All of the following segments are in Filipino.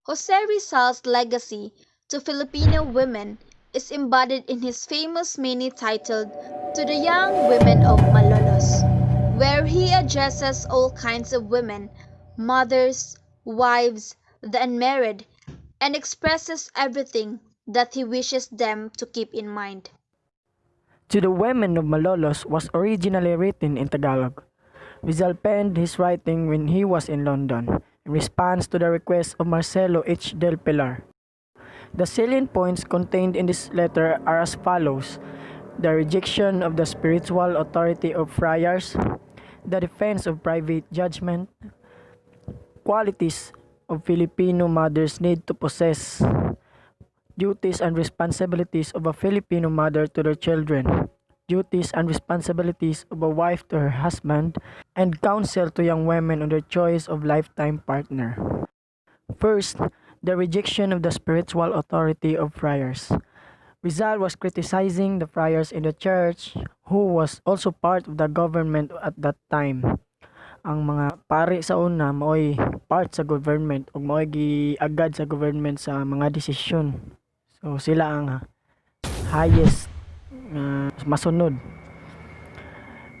Jose Rizal's legacy to Filipino women is embodied in his famous mini titled To the Young Women of Malolos, where he addresses all kinds of women, mothers, wives, the unmarried, and expresses everything that he wishes them to keep in mind. To the Women of Malolos was originally written in Tagalog. Rizal penned his writing when he was in London, in response to the request of Marcelo H. del Pilar. The salient points contained in this letter are as follows: the rejection of the spiritual authority of friars, the defense of private judgment, qualities of Filipino mothers need to possess, duties and responsibilities of a Filipino mother to their children, duties and responsibilities of a wife to her husband, and counsel to young women on their choice of lifetime partner. First, the rejection of the spiritual authority of friars. Rizal was criticizing the friars in the church who was also part of the government at that time. Ang mga pari sa una maoy part sa government ug maoy giagad sa government sa mga desisyon. So sila ang highest masunod.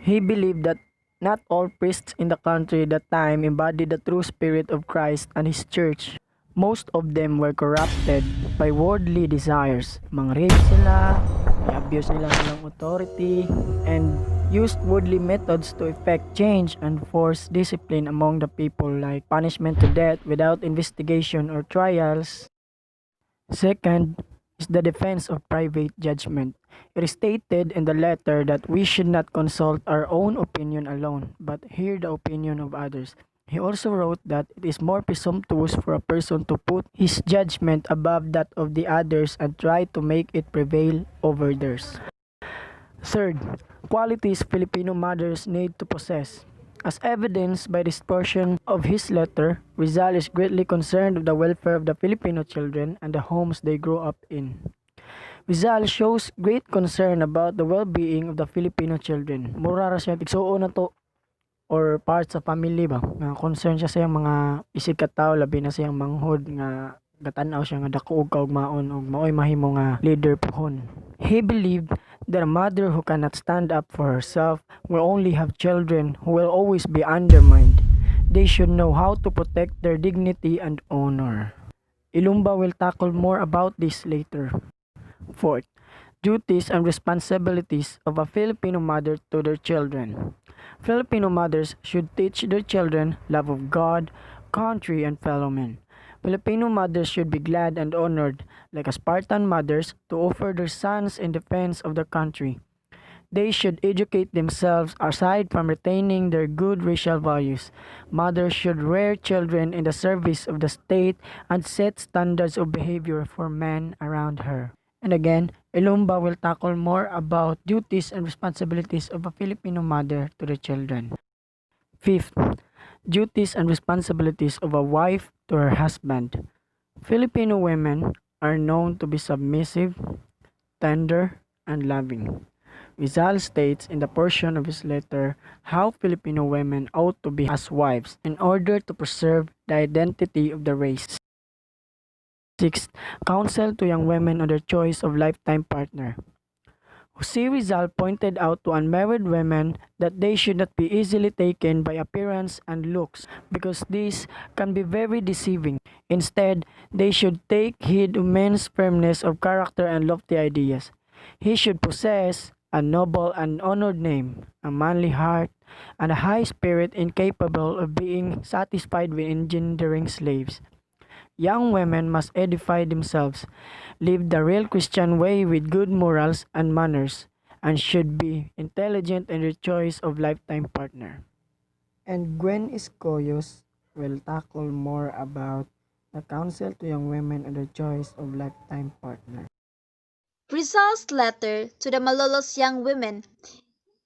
He believed that not all priests in the country at that time embodied the true spirit of Christ and his church. Most of them were corrupted by worldly desires. Mang-rape sila, i-abuse nila silang authority, and used worldly methods to effect change and force discipline among the people, like punishment to death without investigation or trials. Second is the defense of private judgment. It is stated in the letter that we should not consult our own opinion alone, but hear the opinion of others. He also wrote that it is more presumptuous for a person to put his judgment above that of the others and try to make it prevail over theirs. Third, qualities Filipino mothers need to possess. As evidenced by this portion of his letter, Rizal is greatly concerned with the welfare of the Filipino children and the homes they grow up in. Rizal shows great concern about the well-being of the Filipino children. Mura ra siya igsuon na to or part sa family ba nga concern siya sa mga isig ka tawo, labi na siyang manghod nga gatanaw siya nga dako og kaugmaon ug maoy mahimo nga leader pohon. He believed that a mother who cannot stand up for herself will only have children who will always be undermined. They should know how to protect their dignity and honor. Ilumba will tackle more about this later. Fourth, duties and responsibilities of a Filipino mother to their children. Filipino mothers should teach their children love of God, country, and fellow men. Filipino mothers should be glad and honored, like Spartan mothers, to offer their sons in defense of their country. They should educate themselves aside from retaining their good racial values. Mothers should rear children in the service of the state and set standards of behavior for men around her. And again, Ilumba will tackle more about duties and responsibilities of a Filipino mother to the children. Fifth, duties and responsibilities of a wife to her husband. Filipino women are known to be submissive, tender, and loving. Rizal states in the portion of his letter how Filipino women ought to be as wives in order to preserve the identity of the race. Sixth, counsel to young women on their choice of lifetime partner. Jose Rizal pointed out to unmarried women that they should not be easily taken by appearance and looks because these can be very deceiving. Instead, they should take heed of men's firmness of character and lofty ideas. He should possess a noble and honored name, a manly heart, and a high spirit incapable of being satisfied with engendering slaves. Young women must edify themselves, live the real Christian way with good morals and manners, and should be intelligent in their choice of lifetime partner. And Gwen Iscoyos will tackle more about the counsel to young women and their choice of lifetime partner. Rizal's letter to the Malolos young women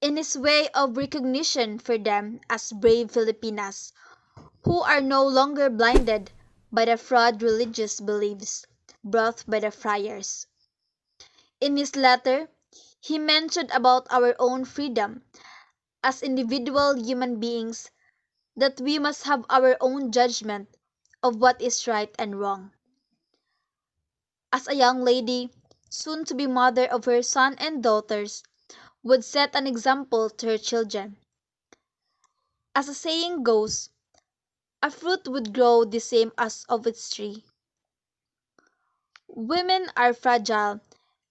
in his way of recognition for them as brave Filipinas who are no longer blinded by the fraud religious beliefs brought by the friars. In his letter, he mentioned about our own freedom as individual human beings, that we must have our own judgment, of what is right and wrong. As a young lady, soon to be mother of her son and daughters, would set an example to her children. As the saying goes, a fruit would grow the same as of its tree. Women are fragile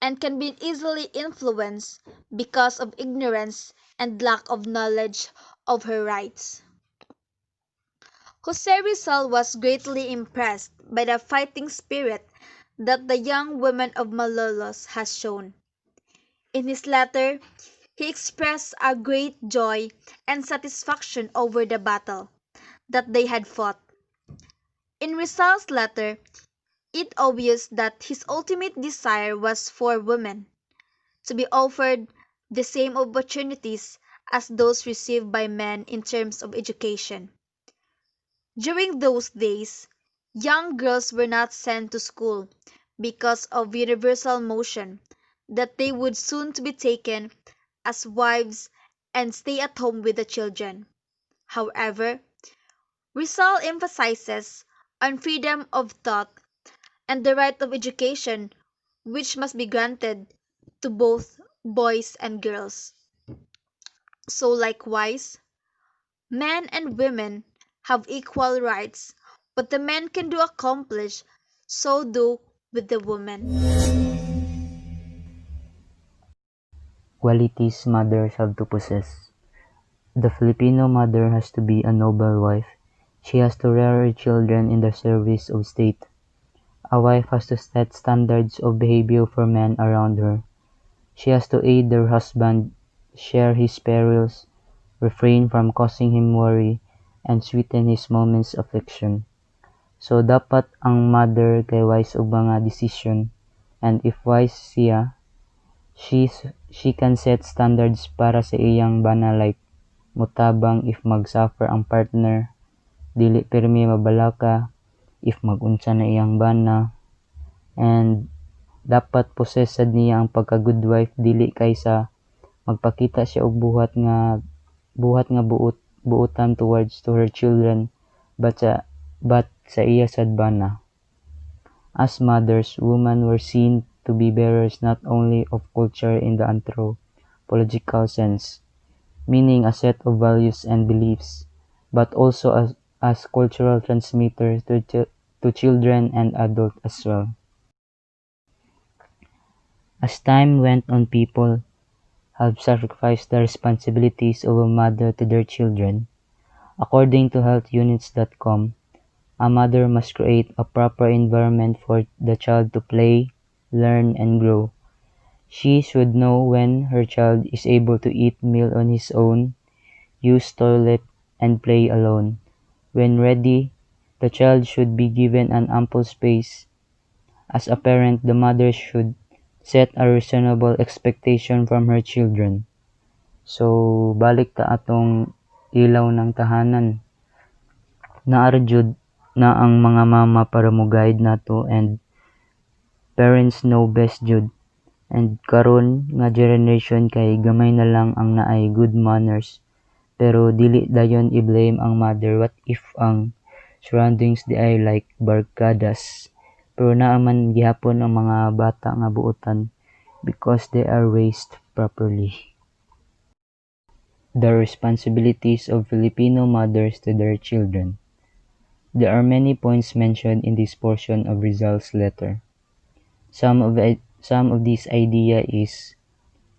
and can be easily influenced because of ignorance and lack of knowledge of her rights. Jose Rizal was greatly impressed by the fighting spirit that the young women of Malolos has shown. In his letter, he expressed a great joy and satisfaction over the battle that they had fought. In Rizal's letter, it obvious that his ultimate desire was for women to be offered the same opportunities as those received by men in terms of education. During those days, young girls were not sent to school because of universal motion that they would soon to be taken as wives and stay at home with the children. However, Rizal emphasizes on freedom of thought and the right of education which must be granted to both boys and girls. So likewise, men and women have equal rights, but the men can do accomplish, so do with the women. Qualities mothers have to possess. The Filipino mother has to be a noble wife. She has to rear her children in the service of state. A wife has to set standards of behavior for men around her. She has to aid her husband, share his perils, refrain from causing him worry, and sweeten his moments of affliction. So dapat ang mother kay wise og mga decision, and if wise siya, she can set standards para sa iyang bana, like mutabang if mag-suffer ang partner, dili pirmi mabalaka if mag-unsa na iyang bana, and dapat possessed niya ang pagka-good wife, dili kaysa magpakita siya og buhat nga buotan towards to her children, but sa iya sad bana. As mothers, women were seen to be bearers not only of culture in the anthropological sense, meaning a set of values and beliefs, but also as cultural transmitters to children and adults as well. As time went on, people have sacrificed the responsibilities of a mother to their children. According to healthunits.com, a mother must create a proper environment for the child to play, learn, and grow. She should know when her child is able to eat meal on his own, use toilet, and play alone. When ready, the child should be given an ample space. As a parent, the mother should set a reasonable expectation from her children. So, balik ta atong ilaw ng tahanan. Naara jud na ang mga mama para mo guide nato, and parents know best jud. And karon nga generation kay gamay na lang ang naay good manners. Pero dili dayon i-blame ang mother. What if ang surroundings di ay like barkadas? Pero naaman gihapon ang mga bata nga buotan because they are raised properly. The responsibilities of Filipino mothers to their children. There are many points mentioned in this portion of Rizal's letter. Some of these idea is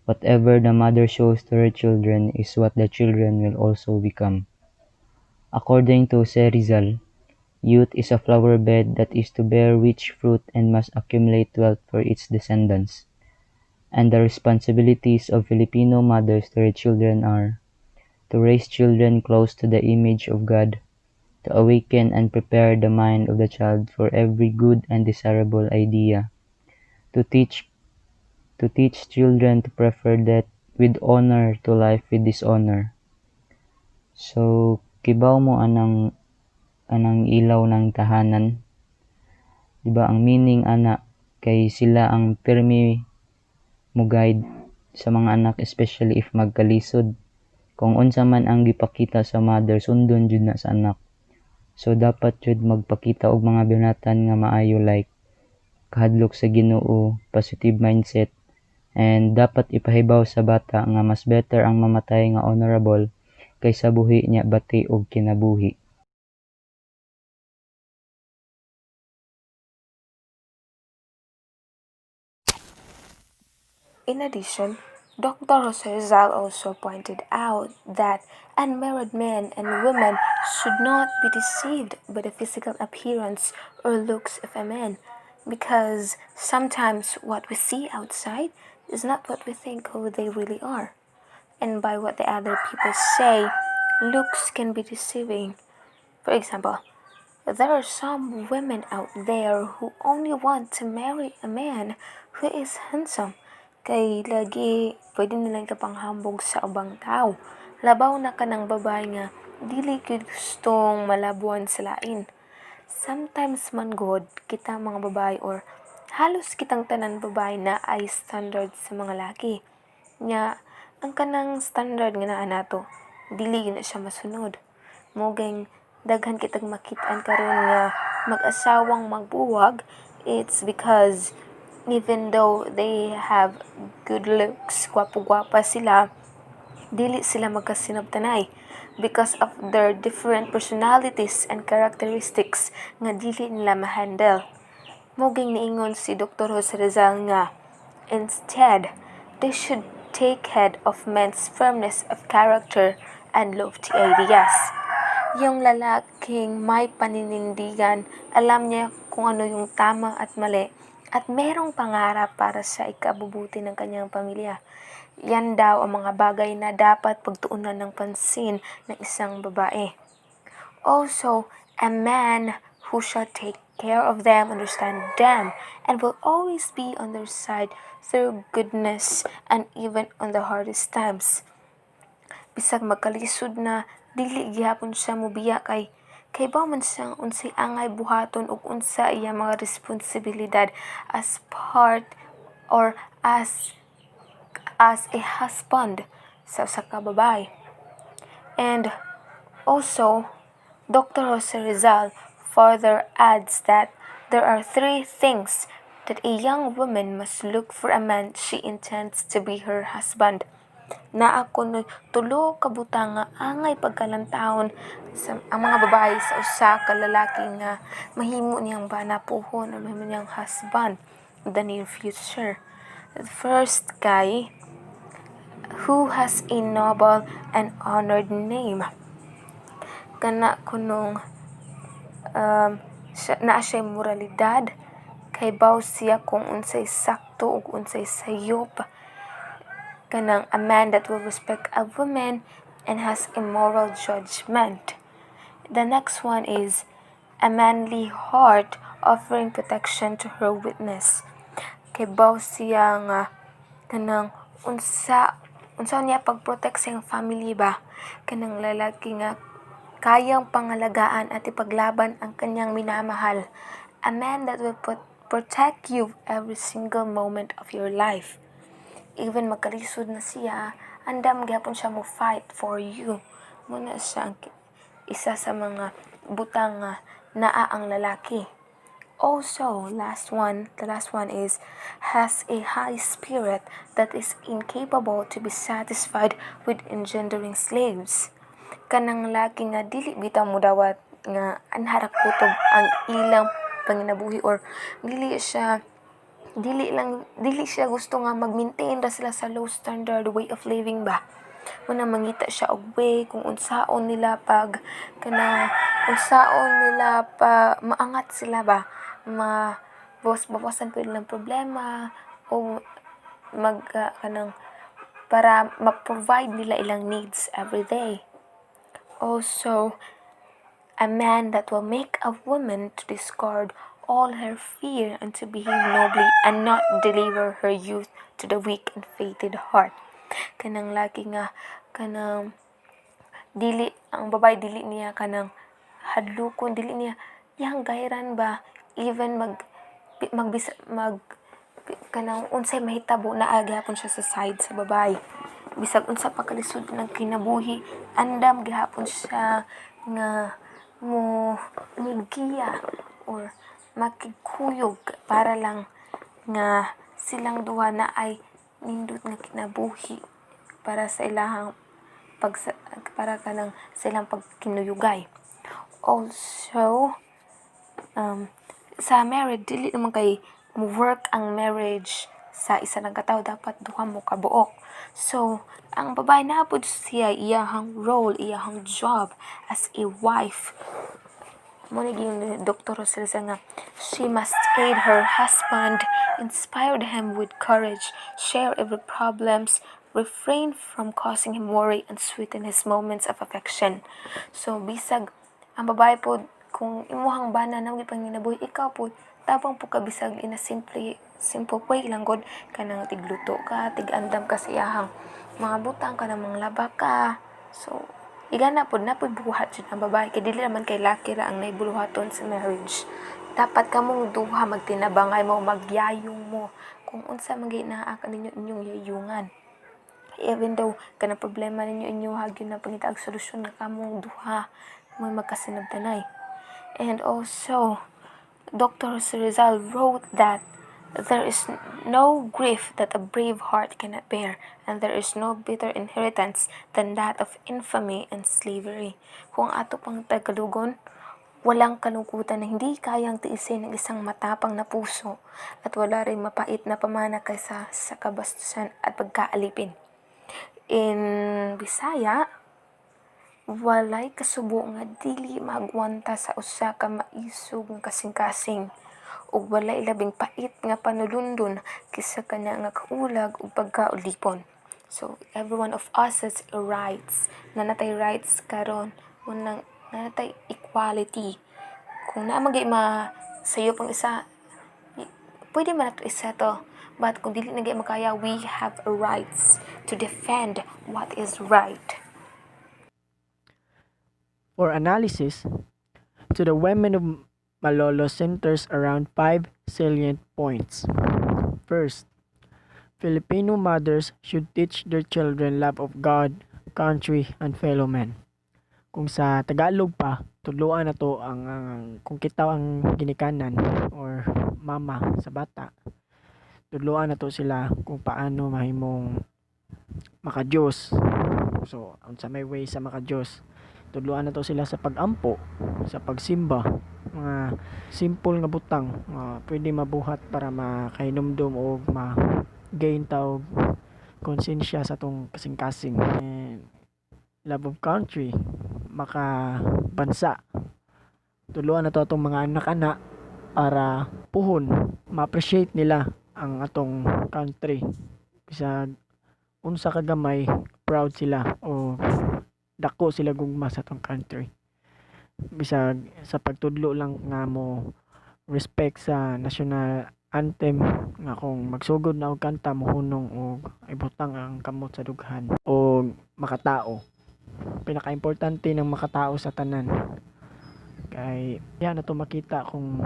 whatever the mother shows to her children is what the children will also become. According to Rizal, youth is a flower bed that is to bear rich fruit and must accumulate wealth for its descendants. And the responsibilities of Filipino mothers to their children are to raise children close to the image of God, to awaken and prepare the mind of the child for every good and desirable idea, to teach children to prefer death with honor to life with dishonor. So, kibaw mo anang ilaw ng tahanan. Diba ang meaning ana kay sila ang pirmi mo guide sa mga anak, especially if magkalisod. Kung unsa man ang gipakita sa mother, sundon jud na sa anak. So dapat jud magpakita og mga binatan nga maayo like kahadlok sa Ginoo, positive mindset, and dapat ipahibaw sa bata nga mas better ang mamatay nga honorable kaysa buhi niya bati og kinabuhi. In addition, Dr. Jose Rizal also pointed out that unmarried men and women should not be deceived by the physical appearance or looks of a man, because sometimes what we see outside is not what we think who they really are. And by what the other people say, looks can be deceiving. For example, there are some women out there who only want to marry a man who is handsome. Kay lagi pwede nilang kapanghambog sa ubang tao. Labaw na ka ng babae nga dili gyud gustong malabuan sa lain. Sometimes man god kita mga babae or halos kitang tanan babae na ay standard sa mga laki. Nya ang kanang standard nga naa nato dili gyud na siya masunod. Muging daghan kitag makit-an karon nga mag-asawang magbuwag, it's because even though they have good looks, gwapo-gwapa sila, dili sila magkasinabtanay because of their different personalities and characteristics nga dili nila ma-handle. Muging niingon si Dr. Jose Rizal nga, instead, they should take head of men's firmness of character and lofty ideas. Yung lalaking may paninindigan, alam niya kung ano yung tama at mali, at merong pangarap para sa ikabubuti ng kanyang pamilya. Yan daw ang mga bagay na dapat pagtuunan ng pansin ng isang babae. Also, a man who shall take care of them, understand them, and will always be on their side through goodness and even on the hardest times. Bisag magkalisod na, dili gihapon siya mobiya kay ba man siyang unsay angay buhaton ug unsa iya mga responsibilidad as part or as a husband sa usa ka babae. And also, Dr. Jose Rizal further adds that there are 3 things that a young woman must look for a man she intends to be her husband. Na ako no tulo ka butang nga angay pagkalantahon sa ang mga babae sa usa ka lalaki nga mahimo niyang bana puhon o mahimo niyang husband in the near future. The first guy who has a noble and honored name. Kana kunong naa siya moralidad, kay baw siya kung unsay sakto ug unsay sayop. Kanang a man that will respect a woman and has a moral judgment. The next one is a manly heart offering protection to her witness. Kay baw siya nga kanang unsa niya pagprotect sa iyang family ba, kanang lalaki nga kayang pangalagaan at ipaglaban ang kanyang minamahal. A man that will protect you every single moment of your life. Even magkalisod na siya, andam gyapon siya mo fight for you. Muna siya ang isa sa mga butang nga naa ang lalaki. Also, the last one is has a high spirit that is incapable to be satisfied with engendering slaves. Kanang laki nga dili bitaw mo dawat nga anharak kutob ang ilang panginabuhi or dili siya gusto nga mag-maintain ra sila sa low standard way of living ba. Muna mangita siya og way kung unsaon nila maangat sila ba, bawasan ko nilang problema o kanang para ma-provide nila ilang needs every day. Also, a man that will make a woman to discard all her fear and to behave nobly and not deliver her youth to the weak and fated heart. Kanang laki nga kanang ang babae dili niya kanang hadlukon, dili niya yang gayran ba, even kanang unsay mahitabo na agihapon siya sa side sa babae. Bisag unsa pa kalisod ng kinabuhi, andam gihapon siya nga mo migiya or makikuyog para lang nga silang duha na ay nindot nga kinabuhi para sa ilahang para kanang silang pagkinuyugay. Also, sa marriage dili naman kay mo work ang marriage sa isa lang katawo, dapat duha mo kabuok. So ang babae napud siya iyahang role, iyahang job as a wife. Mo ni Dr. Roselsa nga she must aid her husband, inspire him with courage, share every problems, refrain from causing him worry, and sweeten his moments of affection. So bisag ang babae po kung imuhang bana na pang ginabuhi, ikaw po tabang po ka bisag in a simple way lang god kanang tigluto ka, tigandam ka sa iyahang mga butang ka ng mga laba ka. So igana pod na pod buhat jud ang babae kay dili naman kay laki ra ang naibuluhaton sa marriage. Dapat kamong duha magtinabangay mo, magyayong mo kung unsa man gyud naa kaninyo inyong yayungan. Even though kana problema ninyo inyo hagyon na pangitaag solusyon nga kamong duha mo magkasinabtanay. And also Dr. Rizal wrote that there is no grief that a brave heart cannot bear, and there is no bitter inheritance than that of infamy and slavery. Kung ato pang Tagalugon, walang kalungkutan na hindi kayang tiisin ng isang matapang na puso at wala rin mapait na pamana kaysa sa kabastusan at pagkaalipin. In Bisaya, walay kasubo nga dili maagwanta sa usa ka maisog nga kasing-kasing ug walay labing pait nga panulundon kisa kana nga kaulag ug pagkaulipon. So every one of us has rights, nanatay rights karon, unang nanatay equality. Kung naa magay sayo pang isa, pwede man nato isa to, but kung dili na gyud makaya, we have rights to defend what is right. For analysis, to the women of Malolos centers around 5 salient points. First, Filipino mothers should teach their children love of God, country, and fellow men. Kung sa Tagalog pa, tudloan na to ang kung kita ang ginikanan or mama sa bata. Tudloan na to sila kung paano mahimong makadiyos. So, unsa may way sa makadiyos. Tudloan na to sila sa pagampo, sa pagsimba, mga simple nga butang pwede mabuhat para makahinumdum o ma-gain tawag konsensya sa tong kasing-kasing. And love of country, makabansa. Tudloan na to atong mga anak-anak para puhon, ma-appreciate nila ang atong country. Bisag unsa kagamay, proud sila o dako sila gugma sa atong country. Bisag sa pagtudlo lang nga mo respect sa national anthem nga kung magsugod na og kanta mohunong og ibutang ang kamot sa dughan o makatao. Pinaka-importante ng makatao sa tanan. Kay yan na to makita kung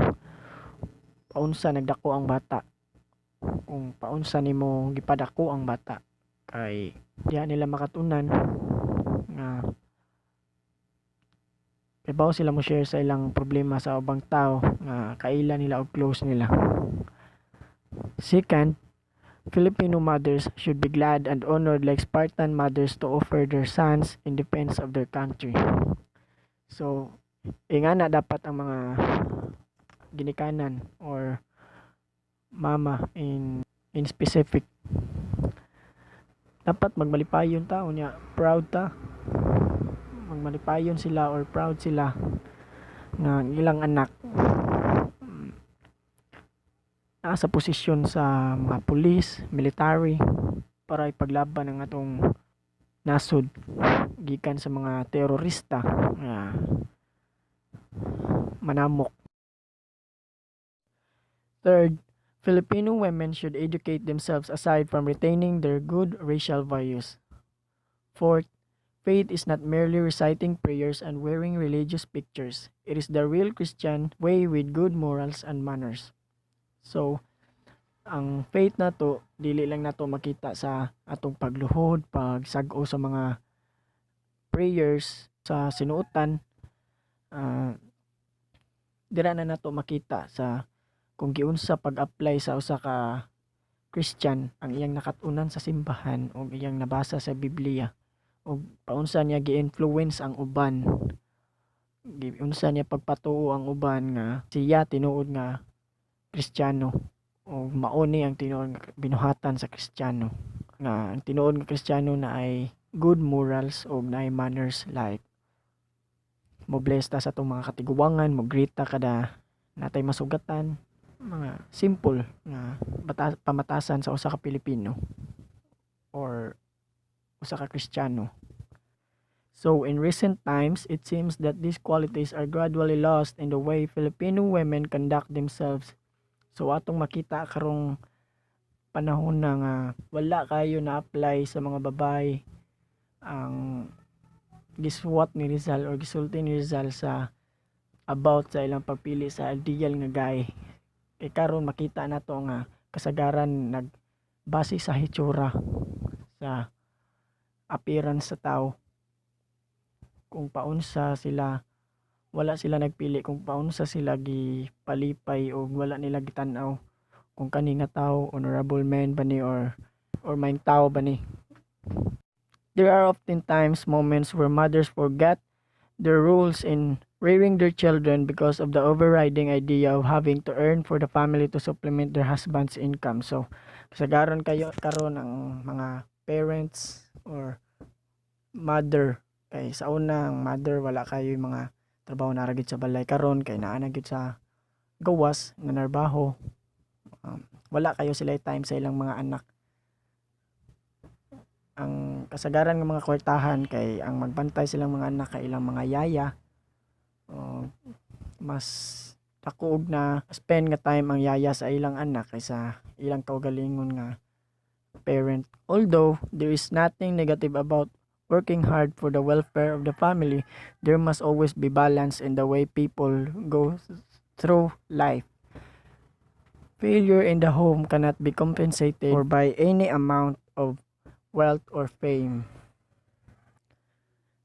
paunsa nagdako ang bata. Kung paunsa nimo gipadako ang bata. Kay diyan nila makatunan nga ibaw sila mo share sa ilang problema sa ubang tao nga kaila nila o close nila. Second, Filipino mothers should be glad and honored like Spartan mothers to offer their sons in defense of their country. So, ingana dapat ang mga ginikanan or mama in specific dapat magmalipayon ta unya proud ta, magmalipayon sila or proud sila nga ilang anak nasa posisyon sa mga pulis, military para ipaglaban ang atong nasod gikan sa mga terorista nga manamok. Third, Filipino women should educate themselves aside from retaining their good racial values. Fourth, faith is not merely reciting prayers and wearing religious pictures. It is the real Christian way with good morals and manners. So, ang faith na to, dili lang na to makita sa atong pagluhod, pagsag-o sa mga prayers, sa sinuotan. Ah, dira na nato makita sa kung giunsa pag-apply sa usa ka Christian ang iyang nakatunan sa simbahan o iyang nabasa sa Biblia o paunsa niya gi-influence ang uban, giunsa niya pagpatuo ang uban nga siya tinuod nga Kristiyano o mao ni ang tinuod nga binuhatan sa Kristiyano, nga ang tinuod nga Kristiyano na ay good morals o na manners like mobless ta sa atong mga katiguangan, mogrita kada natay masugatan, mga simple nga pamatasan sa usa ka Pilipino or usa ka Kristiyano. So in recent times, it seems that these qualities are gradually lost in the way Filipino women conduct themselves. So atong makita karong panahon na nga wala kayo na-apply sa mga babae ang giswat ni Rizal or gisulti ni Rizal sa about sa ilang pagpili sa ideal nga guy. Kay karon makita nato nga kasagaran nagbase sa hitsura, sa appearance sa tao, kung paunsa sila, wala sila nagpili kung paunsa sila gipalipay o wala nila gitan-aw kung kani nga tao honorable man ba ni or maing tao ba ni. There are often times moments where mothers forget their roles in rearing their children because of the overriding idea of having to earn for the family to supplement their husband's income. So kasagaran kayo karon ang mga parents or mother, kay sa una ang mother wala kayo yung mga trabaho na ragid sa balay, karon kay naa na gyud sa gawas nga narbaho, wala kayo sila time sa ilang mga anak. Ang kasagaran ng mga kwartahan kay ang magbantay silang mga anak kay ilang mga yaya, mas takuog na spend nga time ang yaya sa ilang anak kaysa ilang kaugalingon nga parent. Although there is nothing negative about working hard for the welfare of the family, there must always be balance in the way people go through life. Failure in the home cannot be compensated for by any amount of wealth or fame.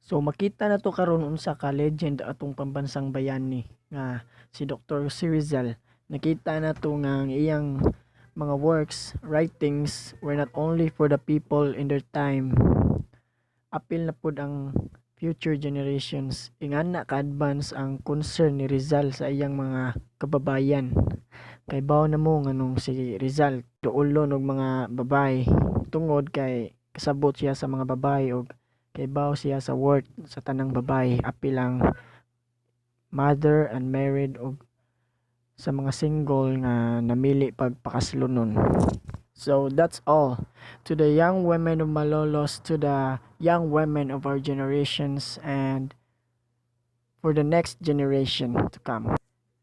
So makita na to karon unsa ka legend atong pambansang bayani nga si Dr. Rizal. Nakita na to nga ang iyang mga works, writings were not only for the people in their time. Apil na pud ang future generations. Ingana ka-advance ang concern ni Rizal sa iyang mga kababayan. Kay bawo na mo nganong si Rizal duolon og mga babae tungod kay kasabot siya sa mga babae og kay bawo siya sa worth sa tanang babae, apil ang mother and married og sa mga single nga namili pagpakaslunon. So that's all to the young women of Malolos, to the young women of our generations, and for the next generation to come.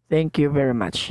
Thank you very much.